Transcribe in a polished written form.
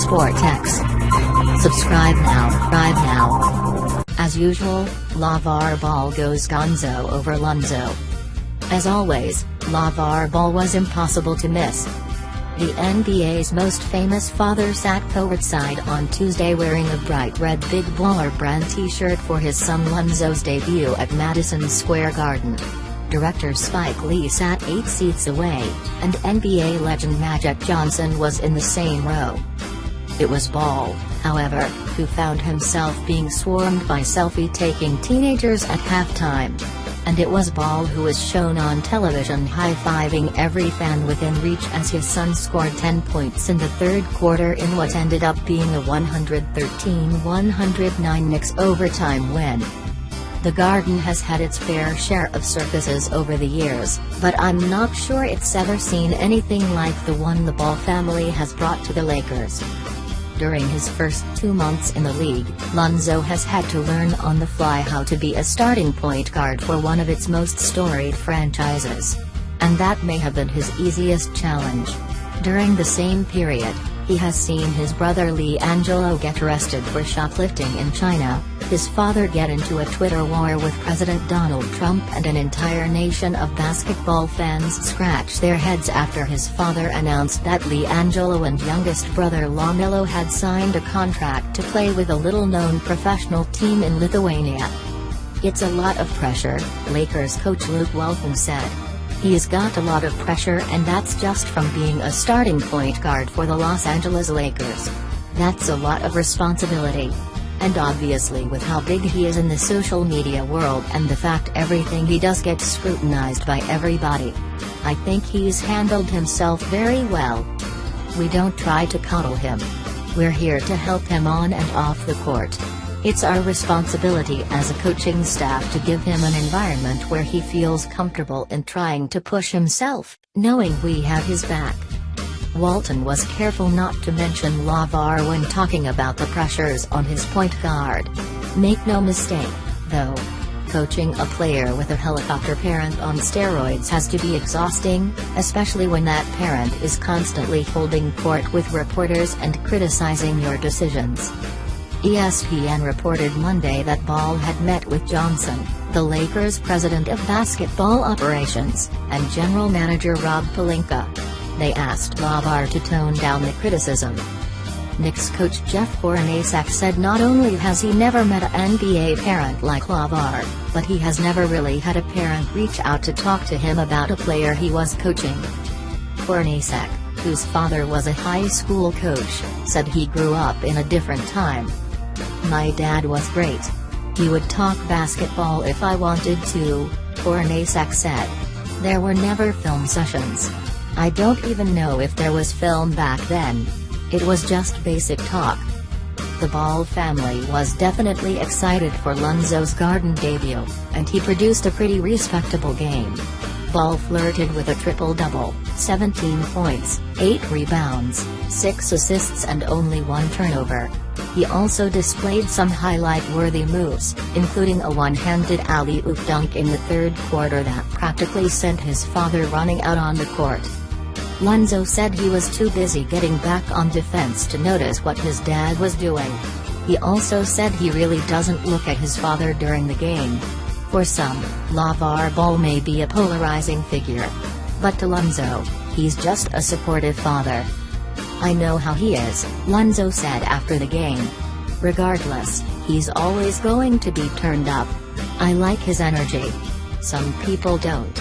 Sportex. Subscribe now. As usual, LaVar Ball goes gonzo over Lonzo. As always, LaVar Ball was impossible to miss. The NBA's most famous father sat courtside on Tuesday wearing a bright red Big Baller brand t-shirt for his son Lonzo's debut at Madison Square Garden. Director Spike Lee sat 8 seats away, and NBA legend Magic Johnson was in the same row. It was Ball, however, who found himself being swarmed by selfie-taking teenagers at halftime. And it was Ball who was shown on television high-fiving every fan within reach as his son scored 10 points in the third quarter in what ended up being a 113-109 Knicks overtime win. The Garden has had its fair share of circuses over the years, but I'm not sure it's ever seen anything like the one the Ball family has brought to the Lakers. During his first 2 months in the league, Lonzo has had to learn on the fly how to be a starting point guard for one of its most storied franchises. And that may have been his easiest challenge. During the same period, he has seen his brother LiAngelo get arrested for shoplifting in China, his father get into a Twitter war with President Donald Trump, and an entire nation of basketball fans scratch their heads after his father announced that LiAngelo and youngest brother LaMelo had signed a contract to play with a little-known professional team in Lithuania. "It's a lot of pressure," Lakers coach Luke Walton said. "He's got a lot of pressure, and that's just from being a starting point guard for the Los Angeles Lakers. That's a lot of responsibility. And obviously with how big he is in the social media world and the fact everything he does gets scrutinized by everybody. I think he's handled himself very well. We don't try to coddle him. We're here to help him on and off the court. It's our responsibility as a coaching staff to give him an environment where he feels comfortable in trying to push himself, knowing we have his back." Walton was careful not to mention LaVar when talking about the pressures on his point guard. Make no mistake, though. Coaching a player with a helicopter parent on steroids has to be exhausting, especially when that parent is constantly holding court with reporters and criticizing your decisions. ESPN reported Monday that Ball had met with Johnson, the Lakers' president of basketball operations, and general manager Rob Pelinka. They asked LaVar to tone down the criticism. Knicks coach Jeff Hornacek said not only has he never met an NBA parent like LaVar, but he has never really had a parent reach out to talk to him about a player he was coaching. Hornacek, whose father was a high school coach, said he grew up in a different time. "My dad was great. He would talk basketball if I wanted to," Hornacek said. "There were never film sessions. I don't even know if there was film back then. It was just basic talk." The Ball family was definitely excited for Lonzo's Garden debut, and he produced a pretty respectable game. Ball flirted with a triple-double, 17 points, 8 rebounds, 6 assists and only 1 turnover. He also displayed some highlight-worthy moves, including a one-handed alley-oop dunk in the third quarter that practically sent his father running out on the court. Lonzo said he was too busy getting back on defense to notice what his dad was doing. He also said he really doesn't look at his father during the game. For some, LaVar Ball may be a polarizing figure. But to Lonzo, he's just a supportive father. "I know how he is," Lonzo said after the game. "Regardless, he's always going to be turned up. I like his energy. Some people don't.